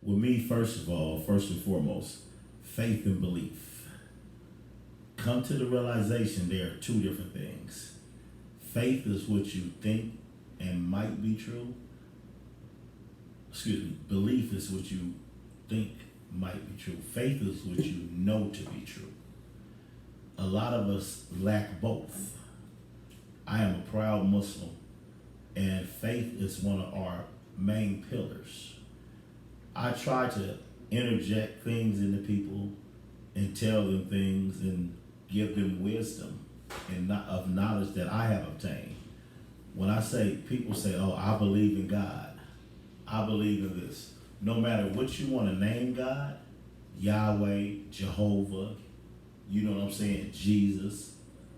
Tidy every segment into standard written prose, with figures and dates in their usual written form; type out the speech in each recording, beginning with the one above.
With me, first of all, first and foremost, faith and belief. Come to the realization there are two different things. Faith is what you think and might be true. Excuse me. Belief is what you think might be true. Faith is what you know to be true. A lot of us lack both. I am a proud Muslim, and faith is one of our main pillars. I try to interject things into people and tell them things and give them wisdom and not of knowledge that I have obtained. When I say, people say, oh, I believe in God. I believe in this. No matter what you want to name God, Yahweh, Jehovah, you know what I'm saying, Jesus,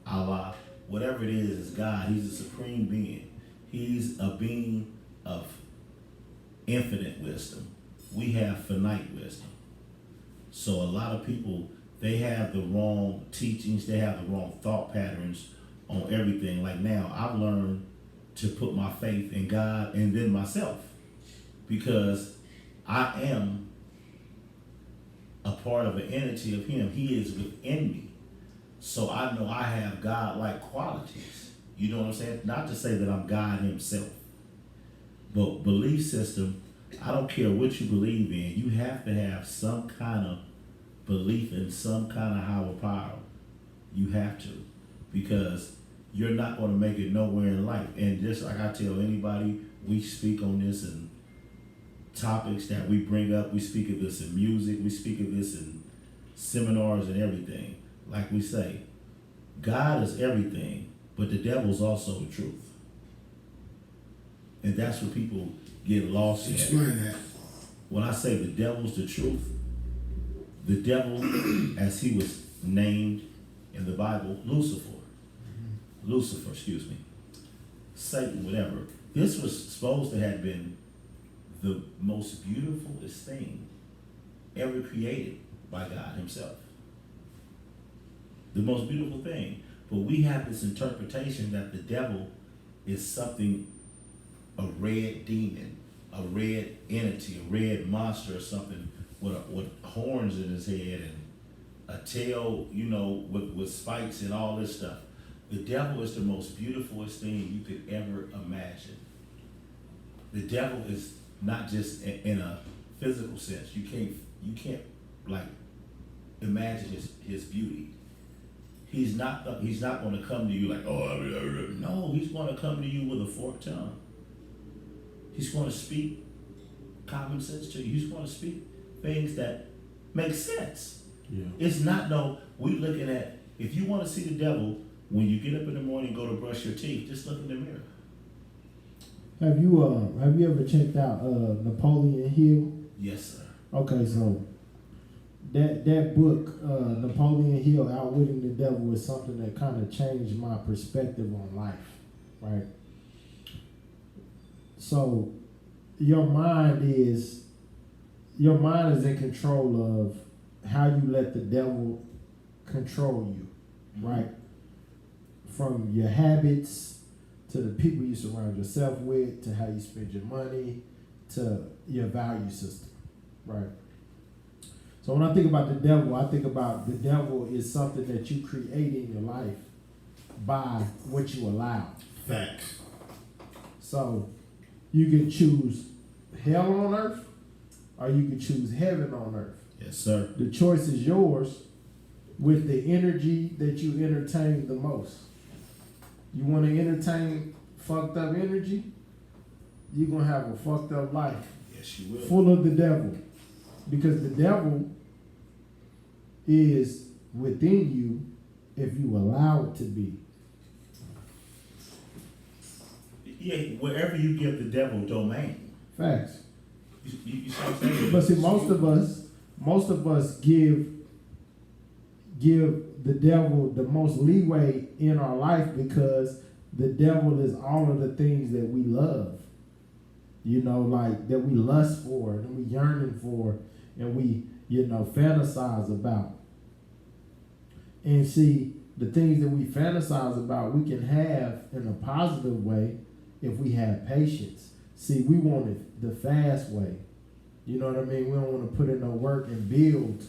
Allah, whatever it is God. He's a supreme being. He's a being of infinite wisdom. We have finite wisdom. So a lot of people, they have the wrong teachings, they have the wrong thought patterns on everything. Like now, I've learned to put my faith in God and then myself, because I am a part of an entity of Him. He is within me. So I know I have God-like qualities. You know what I'm saying? Not to say that I'm God Himself. But belief system, I don't care what you believe in, you have to have some kind of belief in some kind of higher power. You have to. Because you're not going to make it nowhere in life. And just like I tell anybody, we speak on this and topics that we bring up. We speak of this in music. We speak of this in seminars and everything. Like we say, God is everything, but the devil's also the truth. And that's where people get lost in. Explain that. When I say the devil's the truth, the devil, as he was named in the Bible, Lucifer, excuse me, Satan, whatever. This was supposed to have been the most beautifulest thing ever created by God Himself. The most beautiful thing. But we have this interpretation that the devil is something, a red demon, a red entity, a red monster or something with horns in his head and a tail, you know, with spikes and all this stuff. The devil is the most beautifulest thing you could ever imagine. The devil is not just in a physical sense. You can't like imagine his beauty. He's not going to come to you like, oh, no, he's going to come to you with a forked tongue. He's going to speak common sense to you. He's going to speak things that make sense. Yeah. It's not we looking at, if you want to see the devil, when you get up in the morning and go to brush your teeth, just look in the mirror. Have you ever checked out Napoleon Hill? Yes, sir. Okay, so that book, Napoleon Hill, Outwitting the Devil, is something that kind of changed my perspective on life, right? So your mind is in control of how you let the devil control you, right? From your habits to the people you surround yourself with, to how you spend your money, to your value system, right? So when I think about the devil, I think about the devil is something that you create in your life by what you allow. Facts. So you can choose hell on earth or you can choose heaven on earth. Yes, sir. The choice is yours with the energy that you entertain the most. You want to entertain fucked up energy, you're going to have a fucked up life. Yes, you will. Full of the devil. Because the devil is within you if you allow it to be. Yeah, wherever you give the devil domain. Facts. You see what I'm saying? But see, most of us give the devil the most leeway in our life because the devil is all of the things that we love. You know, like that we lust for and we yearning for and we, fantasize about. And see, the things that we fantasize about, we can have in a positive way if we have patience. See, we want it the fast way. You know what I mean? We don't want to put in no work and build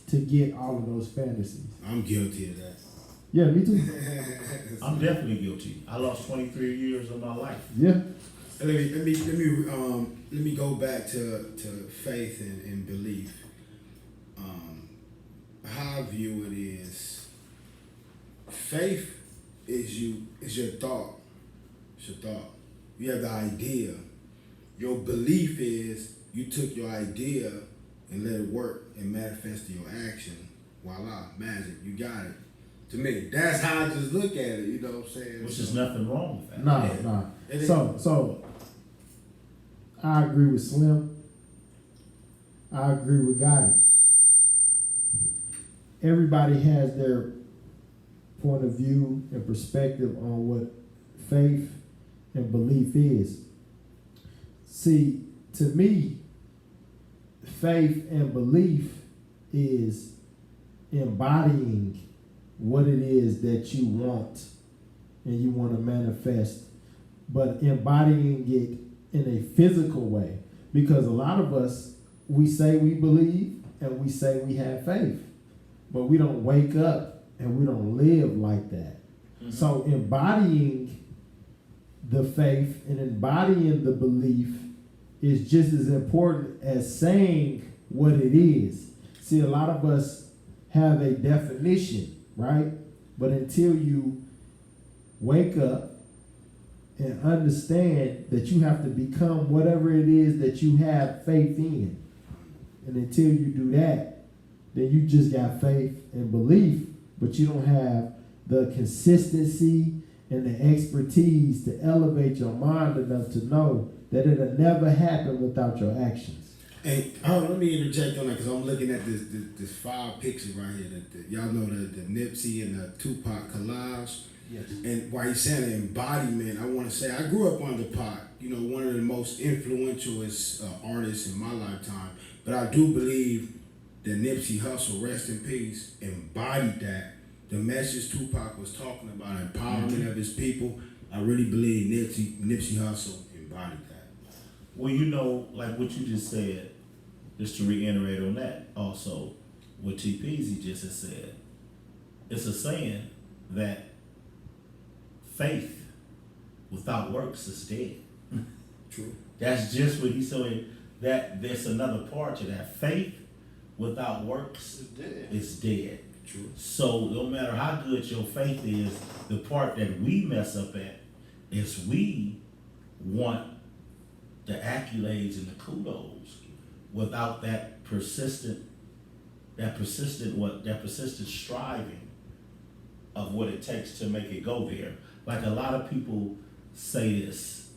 to get all of those fantasies. I'm guilty of that. Yeah, me too. I'm definitely guilty. I lost 23 years of my life. Yeah. Let me go back to faith and belief. How I view it is, faith is your thought. It's your thought. You have the idea. Your belief is you took your idea and let it work and manifest in your action. Voila, magic, you got it. To me, that's how I just look at it. You know what I'm saying? Which is nothing wrong with that. Nah. So I agree with Slim. I agree with Gotti. Everybody has their point of view and perspective on what faith and belief is. See, to me, faith and belief is embodying what it is that you want and you want to manifest, but embodying it in a physical way. Because a lot of us, we say we believe and we say we have faith, but we don't wake up and we don't live like that. Mm-hmm. So embodying the faith and embodying the belief is just as important as saying what it is. See, a lot of us have a definition, right? But until you wake up and understand that you have to become whatever it is that you have faith in, and until you do that, then you just got faith and belief, but you don't have the consistency and the expertise to elevate your mind enough to know that it'll never happen without your actions. Hey, let me interject on that because I'm looking at this 5 pictures right here. Y'all know the Nipsey and the Tupac collage. Yes. And while he's saying embodiment, I want to say I grew up under Pac. You know, one of the most influential artists in my lifetime. But I do believe that Nipsey Hussle, rest in peace, embodied that. The message Tupac was talking about, empowerment of his people. I really believe Nipsey Hussle embodied that. Well, you know, like what you just said, just to reiterate on that, also, what T. Peasy just has said, it's a saying that faith without works is dead. True. That's just what he's saying. That there's another part to that. Faith without works is dead. True. So no matter how good your faith is, the part that we mess up at is we want the accolades and the kudos without that persistent striving of what it takes to make it go there. Like a lot of people say this,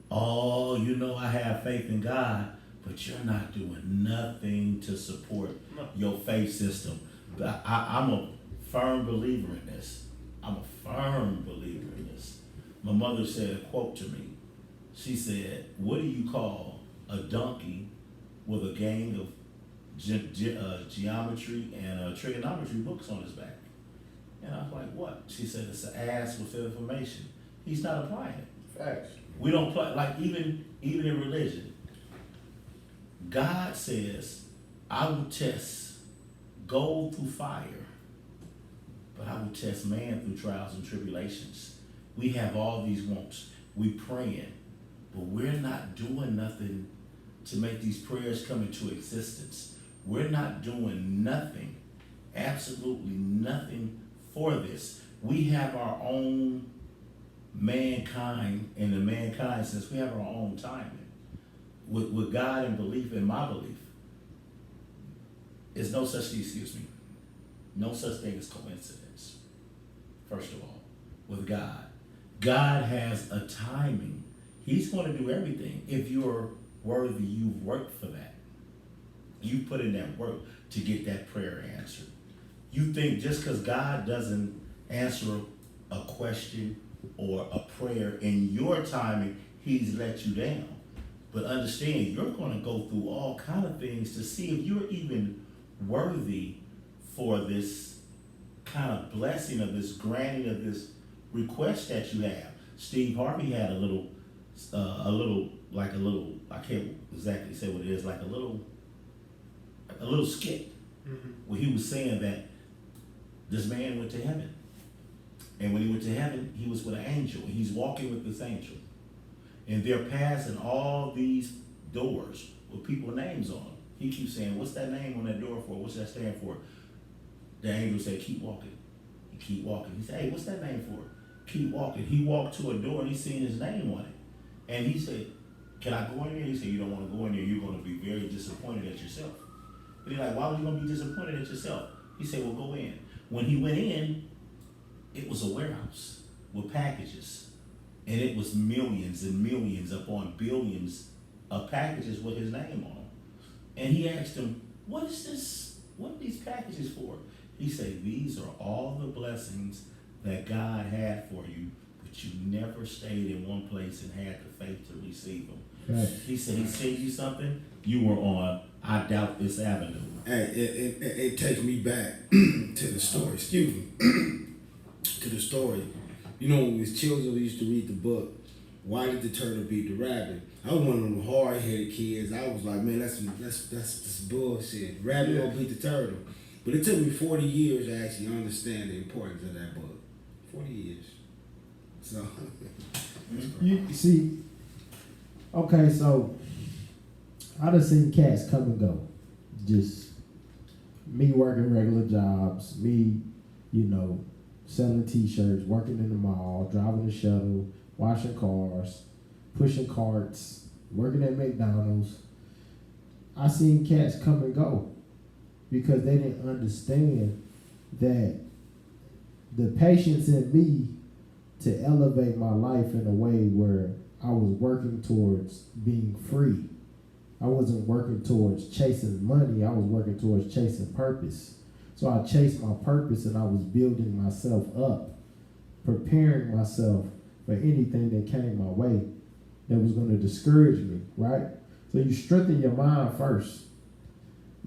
oh, you know, I have faith in God, but you're not doing nothing to support your faith system. But I'm a firm believer in this. My mother said a quote to me. She said, what do you call a donkey with a gang of geometry and trigonometry books on his back? And I was like, what? She said, it's an ass with information. He's not applying it. Facts. We don't play, like even in religion, God says, I will test gold through fire, but I will test man through trials and tribulations. We have all these wants. We praying, but we're not doing nothing to make these prayers come into existence. We're not doing nothing, absolutely nothing for this. We have our own mankind, and the mankind says we have our own timing. With God and belief, in my belief, is no such thing, no such thing as coincidence. First of all, with God. God has a timing. He's going to do everything. If you're worthy, you've worked for that. You put in that work to get that prayer answered. You think just because God doesn't answer a question or a prayer in your timing, he's let you down. But understand, you're going to go through all kind of things to see if you're even worthy for this kind of blessing of this granting of this request that you have. Steve Harvey had a little a little, like a little, I can't exactly say what it is, like a little skit where he was saying that this man went to heaven. And when he went to heaven, he was with an angel, and he's walking with this angel. And they're passing all these doors with people's names on them. He keeps saying, what's that name on that door for? What's that stand for? The angel said, keep walking. He keep walking. He said, hey, what's that name for? Keep walking. He walked to a door and he seen his name on it. And he said, can I go in there? He said, you don't want to go in there. You're going to be very disappointed at yourself. And he's like, why would you going to be disappointed at yourself? He said, well, go in. When he went in, it was a warehouse with packages. And it was millions and millions upon billions of packages with his name on them. And he asked him, what is this? What are these packages for? He said, these are all the blessings that God had for you, but you never stayed in one place and had the faith to receive them. Right. He said, he said you something, you were on, I doubt this avenue. And it takes me back to the story, excuse me, to the story. You know, when we was children, we used to read the book, Why Did the Turtle Beat the Rabbit? I was one of them hard-headed kids. I was like, man, that's bullshit. Rabbit don't beat the turtle. But it took me 40 years to actually understand the importance of that book. 40 years. So, You see, okay, so I done seen cats come and go. Just me working regular jobs, me, selling t-shirts, working in the mall, driving the shuttle, washing cars, pushing carts, working at McDonald's. I seen cats come and go because they didn't understand that the patience in me to elevate my life in a way where I was working towards being free. I wasn't working towards chasing money. I was working towards chasing purpose. So I chased my purpose and I was building myself up, preparing myself for anything that came my way that was going to discourage me, right? So you strengthen your mind first.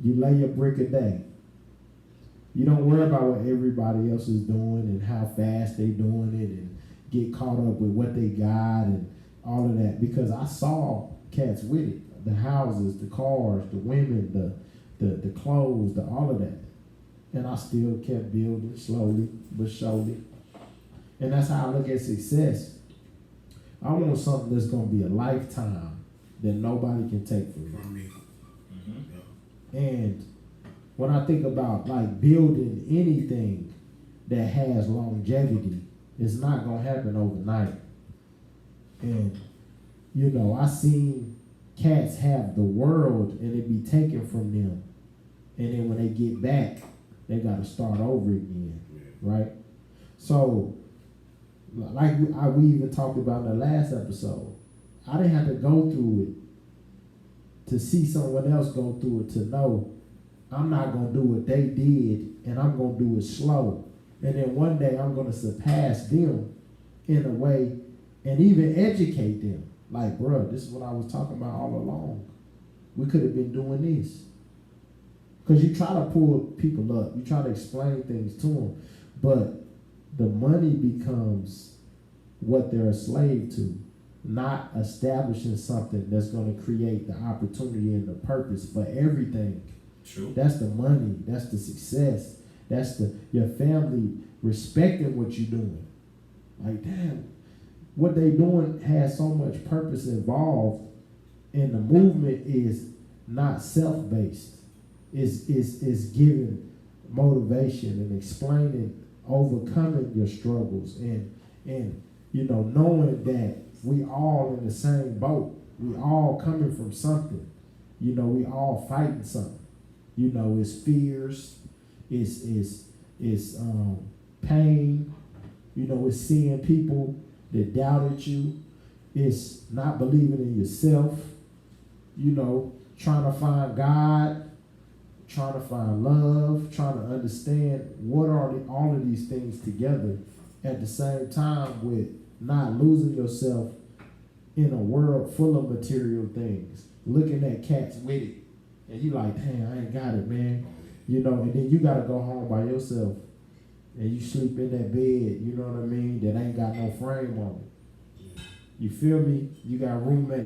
You lay your brick a day. You don't worry about what everybody else is doing and how fast they doing it and get caught up with what they got and all of that, because I saw cats with it. The houses, the cars, the women, the clothes, all of that. And I still kept building slowly but surely. And that's how I look at success. I want something that's going to be a lifetime that nobody can take from me. And when I think about like building anything that has longevity, it's not going to happen overnight. And, I seen cats have the world and it be taken from them. And then when they get back, they got to start over again, right? So, like we even talked about in the last episode, I didn't have to go through it to see someone else go through it to know I'm not going to do what they did and I'm going to do it slow. And then one day I'm going to surpass them in a way and even educate them. Like, bro, this is what I was talking about all along. We could have been doing this. Because you try to pull people up. You try to explain things to them. But the money becomes what they're a slave to. Not establishing something that's going to create the opportunity and the purpose for everything. True. That's the money. That's the success. That's your family respecting what you're doing. Like, damn, what they doing has so much purpose involved, and the movement is not self-based. Is giving motivation and explaining, overcoming your struggles, and knowing that we all in the same boat. We all coming from something. We all fighting something. It's fears, it's pain. It's seeing people that doubted you. It's not believing in yourself. Trying to find God, trying to find love, trying to understand what are all of these things together at the same time with not losing yourself in a world full of material things. Looking at cats with it, and you like, damn, I ain't got it, man. And then you got to go home by yourself, and you sleep in that bed, you know what I mean, that ain't got no frame on it. You feel me? You got roommates.